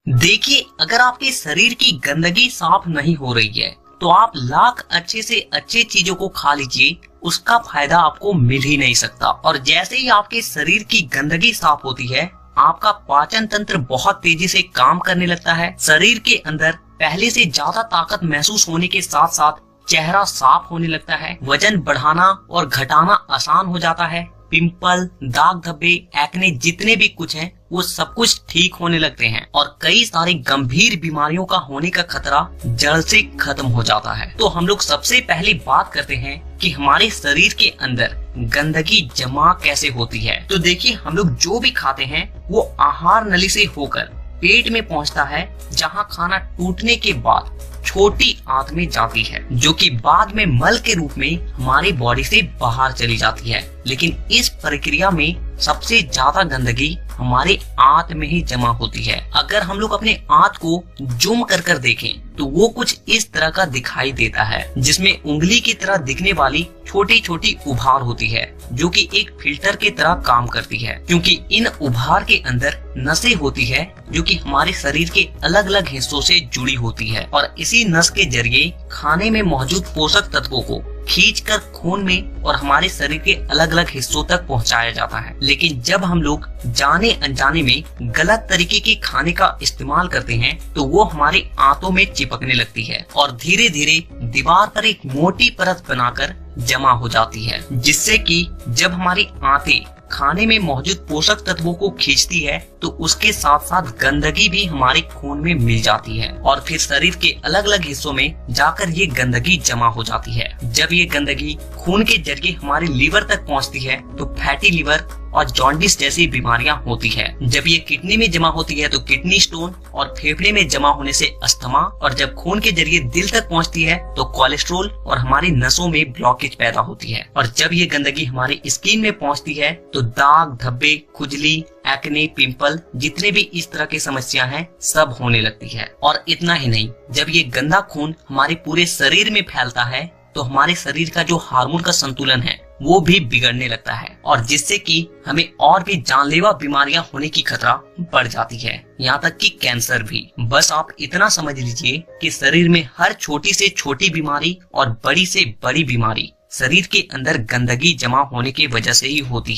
देखिए, अगर आपके शरीर की गंदगी साफ नहीं हो रही है तो आप लाख अच्छे से अच्छे चीजों को खा लीजिए, उसका फायदा आपको मिल ही नहीं सकता। और जैसे ही आपके शरीर की गंदगी साफ होती है, आपका पाचन तंत्र बहुत तेजी से काम करने लगता है। शरीर के अंदर पहले से ज्यादा ताकत महसूस होने के साथ साथ चेहरा साफ होने लगता है। वजन बढ़ाना और घटाना आसान हो जाता है। पिंपल, दाग धब्बे, एक्ने जितने भी कुछ हैं वो सब कुछ ठीक होने लगते हैं और कई सारी गंभीर बीमारियों का होने का खतरा जड़ से खत्म हो जाता है। तो हम लोग सबसे पहले बात करते हैं कि हमारे शरीर के अंदर गंदगी जमा कैसे होती है। तो देखिए, हम लोग जो भी खाते हैं वो आहार नली से होकर पेट में पहुंचता है, जहां खाना टूटने के बाद छोटी आंत में जाती है, जो कि बाद में मल के रूप में हमारी बॉडी से बाहर चली जाती है। लेकिन इस प्रक्रिया में सबसे ज्यादा गंदगी हमारे आंत में ही जमा होती है। अगर हम लोग अपने आंत को जूम कर कर देखें तो वो कुछ इस तरह का दिखाई देता है, जिसमें उंगली की तरह दिखने वाली छोटी छोटी उभार होती है, जो कि एक फिल्टर की तरह काम करती है, क्योंकि इन उभार के अंदर नसें होती है जो कि हमारे शरीर के अलग अलग हिस्सों से जुड़ी होती है और इसी नस के जरिए खाने में मौजूद पोषक तत्वों को खींचकर खून में और हमारे शरीर के अलग अलग हिस्सों तक पहुंचाया जाता है। लेकिन जब हम लोग जाने अनजाने में गलत तरीके के खाने का इस्तेमाल करते हैं तो वो हमारे आंतों में चिपकने लगती है और धीरे धीरे दीवार पर एक मोटी परत बनाकर जमा हो जाती है, जिससे कि जब हमारी आंतें खाने में मौजूद पोषक तत्वों को खींचती है तो उसके साथ साथ गंदगी भी हमारे खून में मिल जाती है और फिर शरीर के अलग अलग हिस्सों में जाकर ये गंदगी जमा हो जाती है। जब ये गंदगी खून के जरिए हमारे लीवर तक पहुंचती है तो फैटी लीवर और जॉन्डिस जैसी बीमारियां होती है। जब ये किडनी में जमा होती है तो किडनी स्टोन और फेफड़े में जमा होने से अस्थमा, और जब खून के जरिए दिल तक पहुंचती है तो कोलेस्ट्रोल और हमारी नसों में ब्लॉकेज पैदा होती है। और जब ये गंदगी हमारी स्किन में पहुंचती है तो दाग धब्बे, खुजली, एक्ने, पिंपल जितने भी इस तरह की समस्या हैं सब होने लगती है। और इतना ही नहीं, जब ये गंदा खून हमारे पूरे शरीर में फैलता है तो हमारे शरीर का जो हार्मोन का संतुलन है वो भी बिगड़ने लगता है और जिससे कि हमें और भी जानलेवा बीमारियां होने की खतरा बढ़ जाती है, यहाँ तक कि कैंसर भी। बस आप इतना समझ लीजिए कि शरीर में हर छोटी से छोटी बीमारी और बड़ी से बड़ी बीमारी शरीर के अंदर गंदगी जमा होने की वजह से ही होती है।